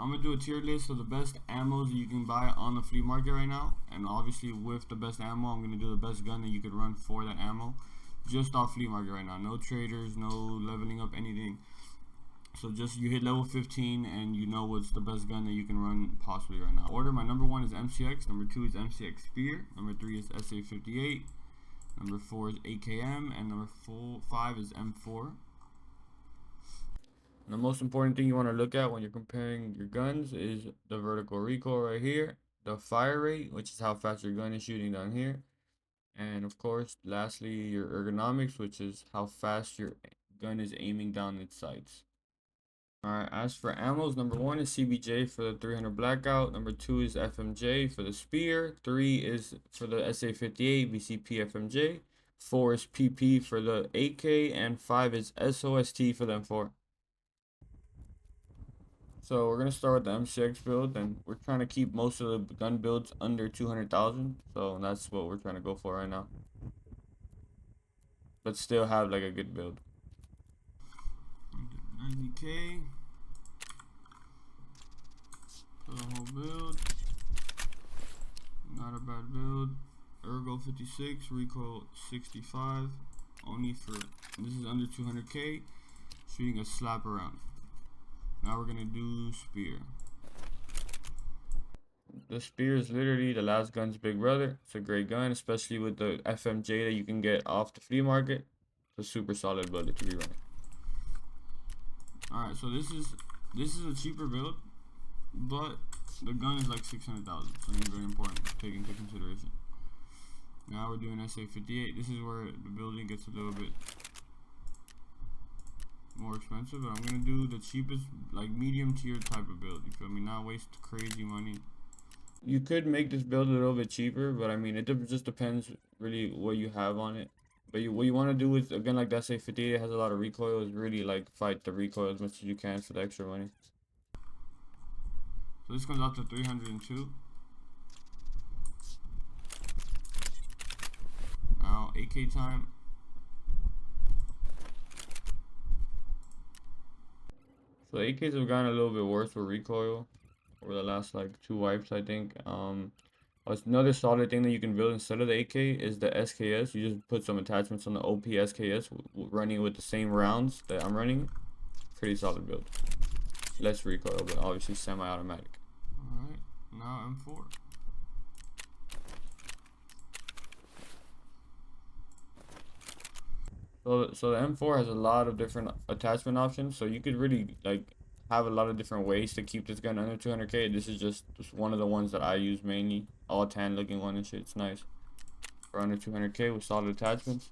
I'm gonna do a tier list of the best ammos that you can buy on the flea market right now, and obviously with the best ammo, I'm gonna do the best gun that you could run for that ammo, just off flea market right now. No traders, no leveling up, anything. So just you hit level 15 and you know what's the best gun that you can run possibly right now. Order, my number 1 is MCX, number 2 is MCX Spear, number 3 is SA58, number 4 is AKM, and number 5 is M4. And the most important thing you want to look at when you're comparing your guns is the vertical recoil right here, the fire rate, which is how fast your gun is shooting down here, and of course, lastly, your ergonomics, which is how fast your gun is aiming down its sights. Alright, as for ammos, number 1 is CBJ for the 300 Blackout, number 2 is FMJ for the Spear, 3 is for the SA58 BCP FMJ, 4 is PP for the AK, and 5 is SOST for the M4. So we're going to start with the MCX build, and we're trying to keep most of the gun builds under 200,000, so that's what we're trying to go for right now. But still have like a good build. 90k for the whole build. Not a bad build. Ergo 56, recoil 65. Only for, this is under 200k. Shooting a slap around. Now we're gonna do Spear. The Spear is literally the last gun's big brother. It's a great gun, especially with the FMJ that you can get off the flea market. It's a super solid bullet to be running. Alright, so this is a cheaper build, but the gun is like 600,000, something very important to take into consideration. Now we're doing SA58. This is where the building gets a little bit more expensive, but I'm gonna do the cheapest, like medium tier type of build. You feel me? Not waste crazy money. You could make this build a little bit cheaper, but I mean, it just depends really what you have on it. But what you want to do with a gun like that, say 58, it has a lot of recoil, is really like fight the recoil as much as you can for the extra money. So this comes out to 302. Now AK time. So the AKs have gotten a little bit worse with recoil over the last like 2 wipes, I think. Another solid thing that you can build instead of the AK is the SKS. You just put some attachments on the OP SKS, running with the same rounds that I'm running. Pretty solid build. Less recoil, but obviously semi-automatic. Alright, now M4. So the M4 has a lot of different attachment options, so you could really like have a lot of different ways to keep this gun under 200k. This is just one of the ones that I use mainly. All tan looking one and shit. It's nice for under 200k with solid attachments.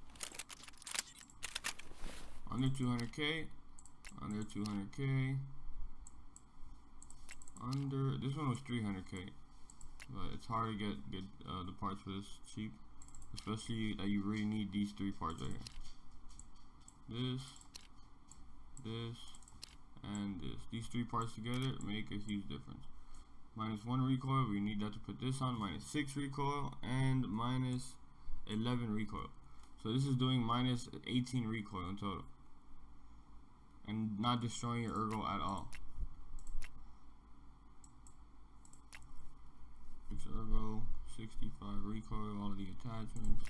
Under 200k, under 200k, under, this one was 300k, but it's hard to get the parts for this cheap, especially that you really need these 3 parts right here. This, and this. These 3 parts together make a huge difference. -1 recoil, we need that to put this on. -6 recoil and -11 recoil. So this is doing -18 recoil in total, and not destroying your ergo at all. 6 ergo, 65 recoil, all of the attachments.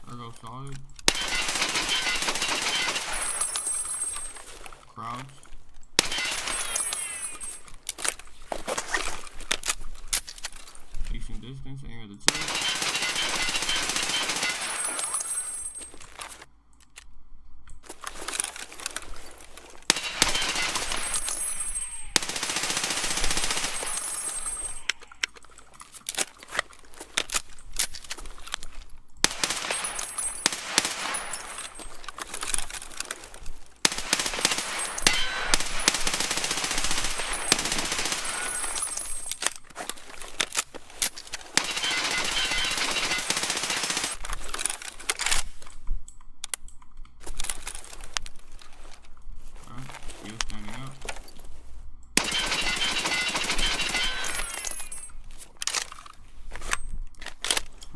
Ergo solid. Crouch. Facing distance, aim at the chest.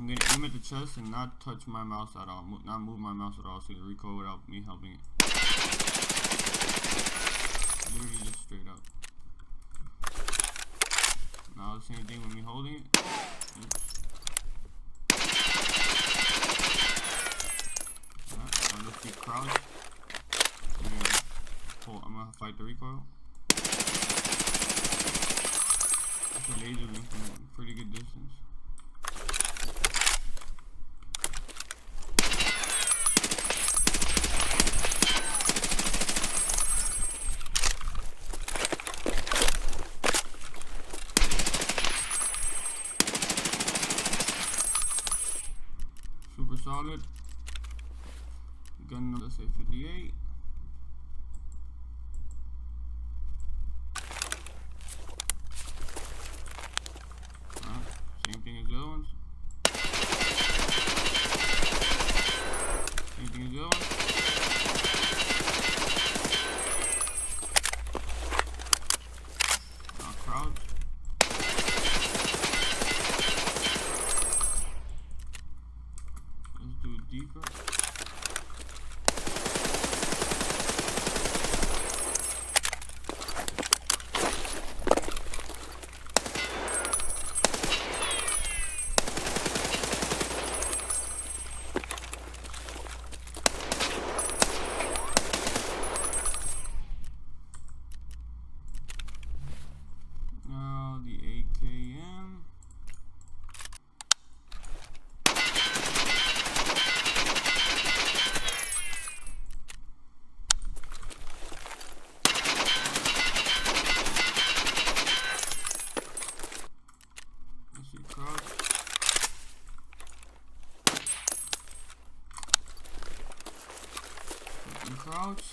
I'm gonna aim at the chest and not touch my mouse at all. Not move my mouse at all, so the recoil without me helping it. Literally just straight up. Now the same thing with me holding it. Oops. Alright, now let's get crouched. I'm gonna fight the recoil. That's a laser beam from a pretty good distance. Super solid. Gun number, let's say 58. Same thing as the other ones. Same thing as the other ones. Now crouch. Let's do it deeper. Now the AKM. Let's see, crouch. Crouch.